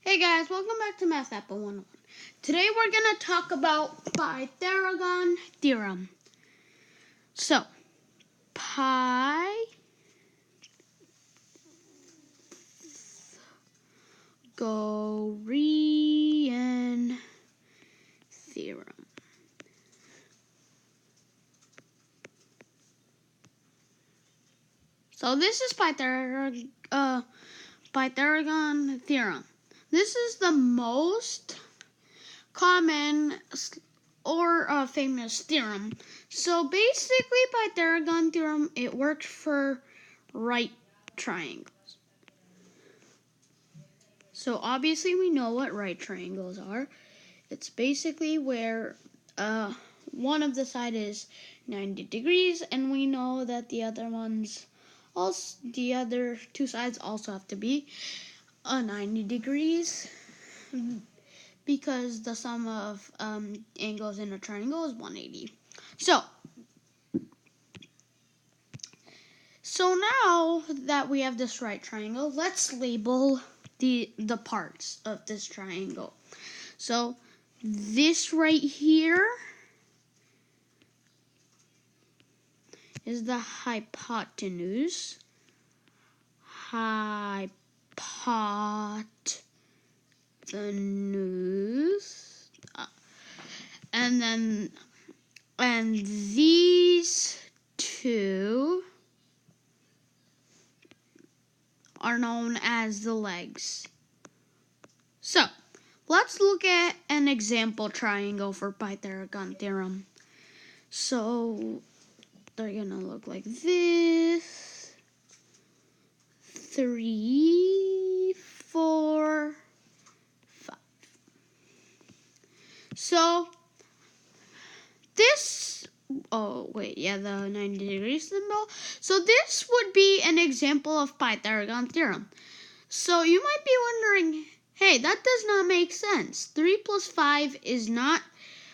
Hey guys, welcome back to Math Apple 101. Today we're going to talk about Pythagorean Theorem. So, Pythagorean Theorem. So this is Pythagorean Theorem. This is the most common or famous theorem. So basically, Pythagorean theorem, it works for right triangles. So obviously we know what right triangles are. It's basically where one of the side is 90 degrees, and we know that the other two sides also have to be 90 degrees. Because the sum of angles in a triangle is 180. So now that we have this right triangle, let's label the parts of this triangle. So this right here is the hypotenuse. And these two are known as the legs. So let's look at an example triangle for Pythagorean theorem. So they're gonna look like this: 3, 4, 5. So this, the 90 degree symbol. So this would be an example of Pythagorean theorem. So you might be wondering, hey, that does not make sense. 3 plus 5 is not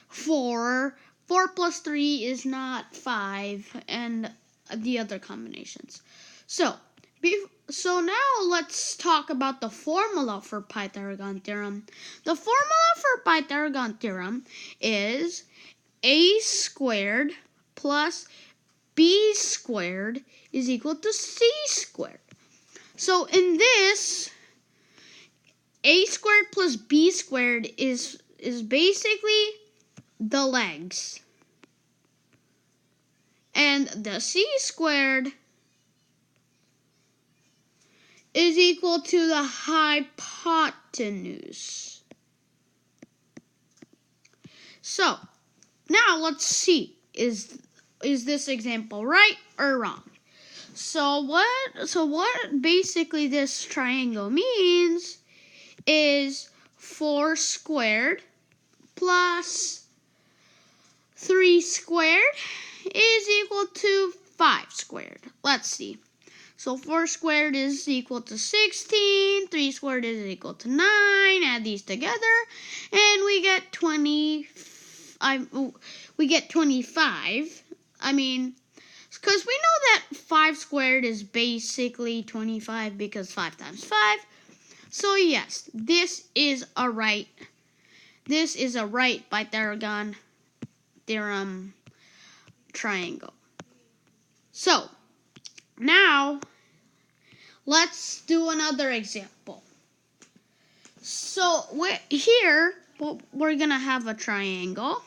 4. 4 plus 3 is not 5, and the other combinations. So now let's talk about the formula for Pythagorean theorem. The formula for Pythagorean theorem is a squared plus b squared is equal to c squared. So in this, a squared plus b squared is basically the legs. And the c squared is equal to the hypotenuse. So now let's see, is this example right or wrong? So what basically this triangle means is 4 squared plus 3 squared is equal to 5 squared. Let's see. So 4 squared is equal to 16, 3 squared is equal to 9. Add these together, and we get 25. I mean, because we know that 5 squared is basically 25 because 5 times 5. So yes, this is a right Pythagorean theorem triangle. So now let's do another example. So we're going to have a triangle.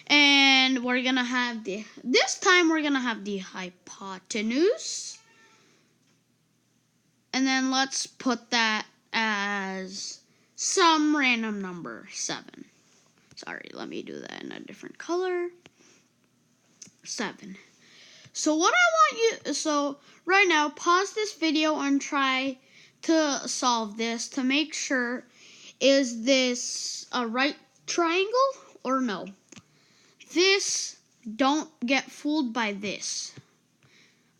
And we're going to have this time we're going to have the hypotenuse. And then let's put that as some random number, 7. Sorry, let me do that in a different color. 7. So right now, pause this video and try to solve this to make sure, is this a right triangle or no? Don't get fooled by this.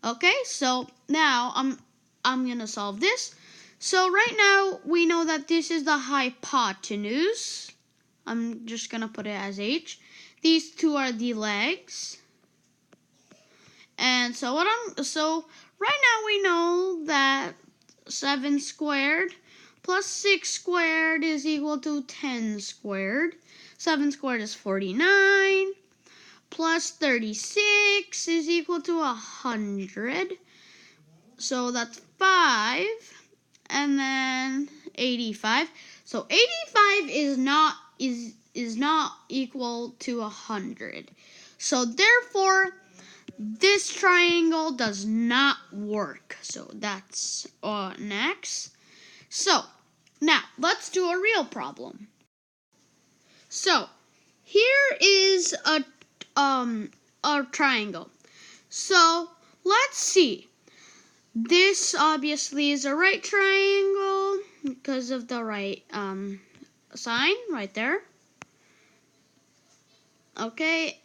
Okay, so now I'm gonna solve this. So right now we know that this is the hypotenuse. I'm just gonna put it as H. These two are the legs. And so right now we know that 7 squared plus 6 squared is equal to 10 squared. 7 squared is 49. Plus 36 is equal to 100. So that's 5. And then 85. So 85 is not equal to 100. So therefore, this triangle does not work. So that's next. So now let's do a real problem. So here is a triangle. So let's see. This obviously is a right triangle because of the right sign right there. Okay,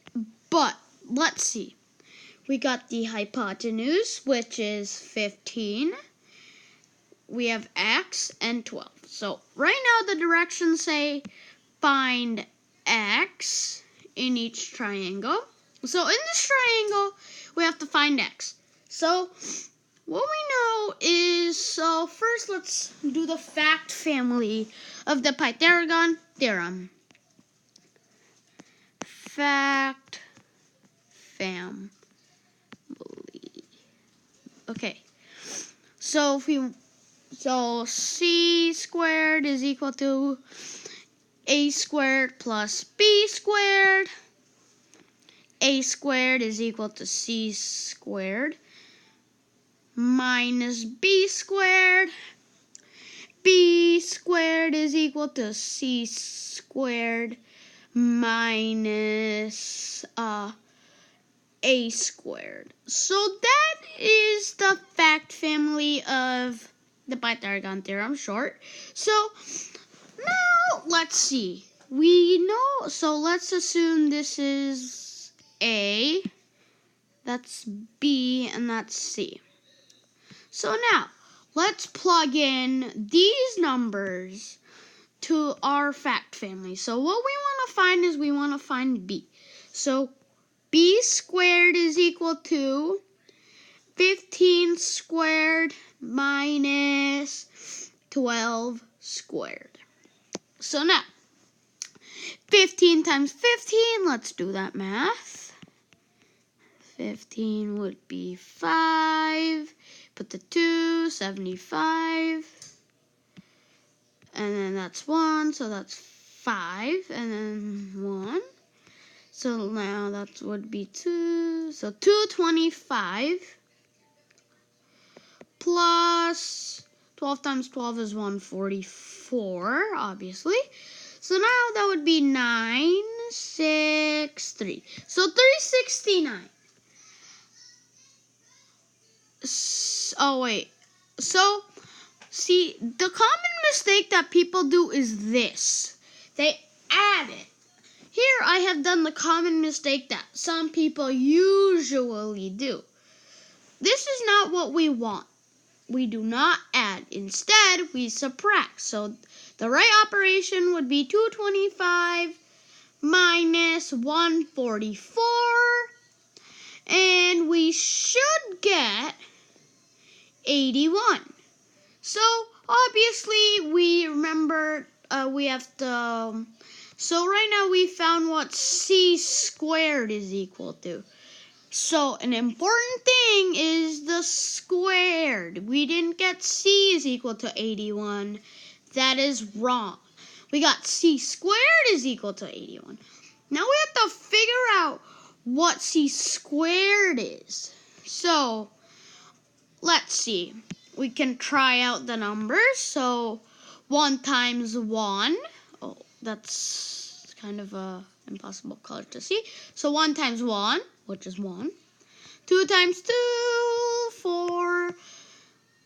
but let's see. We got the hypotenuse, which is 15. We have x and 12. So right now the directions say find x in each triangle. So in this triangle, we have to find x. So what we know is, so first let's do the fact family of the Pythagorean Theorem. Fact family. Okay. So c squared is equal to a squared plus b squared. A squared is equal to c squared minus b squared. B squared is equal to c squared minus a squared. So that is the fact family of the Pythagorean Theorem, short. So now let's see. We know, so let's assume this is A, that's B, and that's C. So now let's plug in these numbers to our fact family. So what we want to find is we want to find B. So b squared is equal to 15 squared minus 12 squared. So now, 15 times 15, let's do that math. 15 would be 5. Put the 2, 75. And then that's 1, so that's 5. And then 1. So now that would be 2. So 225 plus 12 times 12 is 144, obviously. So now that would be 963. So 369. Oh, wait. So, see, the common mistake that people do is this. They add it. Here I have done the common mistake that some people usually do. This is not what we want. We do not add. Instead, we subtract. So the right operation would be 225 minus 144. And we should get 81. So obviously we remember we have to... So right now we found what c squared is equal to. So an important thing is the squared. We didn't get c is equal to 81. That is wrong. We got c squared is equal to 81. Now we have to figure out what c squared is. So let's see. We can try out the numbers. So 1 times 1. Oh, that's kind of a impossible color to see. So 1 times 1, which is 1. 2 times 2, 4.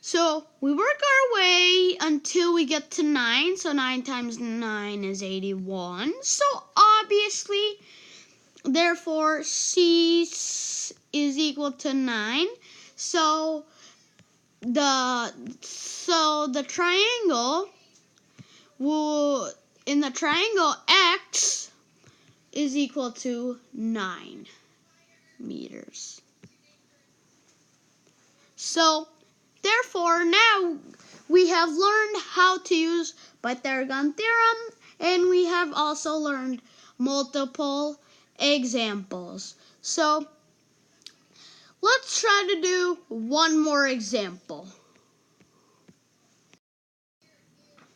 So we work our way until we get to 9. So 9 times 9 is 81. So obviously, therefore, C is equal to 9. So the triangle will, in the triangle, X is equal to 9 meters. So, therefore, now we have learned how to use Pythagorean Theorem, and we have also learned multiple examples. So, let's try to do one more example.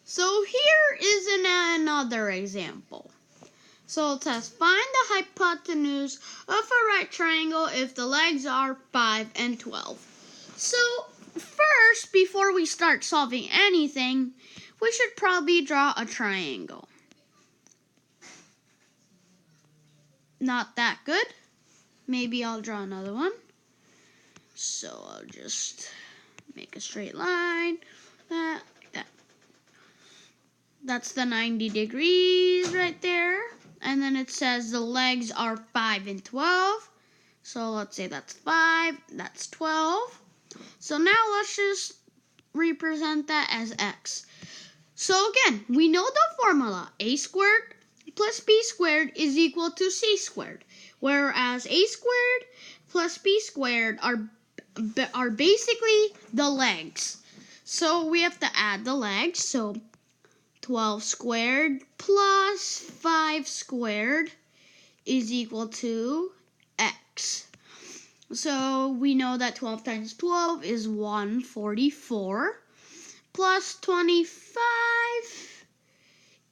So here is another example. So it says, find the hypotenuse of a right triangle if the legs are 5 and 12. So first, before we start solving anything, we should probably draw a triangle. Not that good. Maybe I'll draw another one. So I'll just make a straight line. That's the 90 degrees right there. And then it says the legs are 5 and 12. So let's say that's 5, that's 12. So now let's just represent that as x. So again, we know the formula. A squared plus b squared is equal to c squared. Whereas a squared plus b squared are basically the legs. So we have to add the legs. So 12 squared plus 5 squared is equal to x. So we know that 12 times 12 is 144 plus 25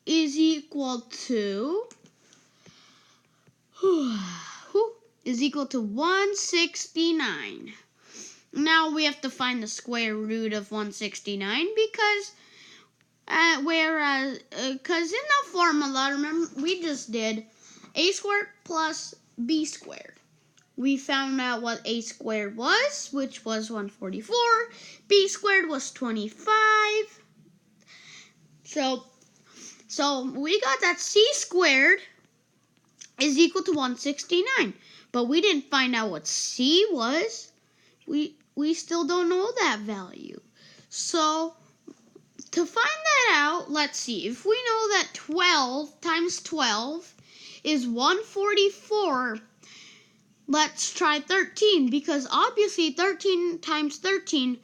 is equal to 169. Now we have to find the square root of 169 because in the formula, remember, we just did a squared plus b squared. We found out what a squared was, which was 144. B squared was 25. So we got that c squared is equal to 169. But we didn't find out what c was. We still don't know that value. So to find that out, let's see. If we know that 12 times 12 is 144, let's try 13, because obviously 13 times 13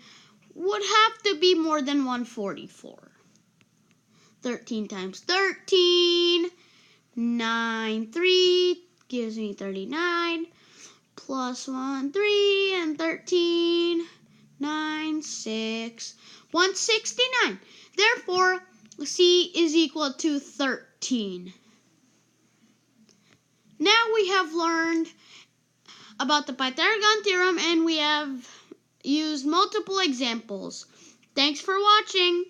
would have to be more than 144. 13 times 13, 9, 3 gives me 39, plus 1, 3, and 13, 9, 6, 169. Therefore, C is equal to 13. Now we have learned about the Pythagorean Theorem, and we have used multiple examples. Thanks for watching.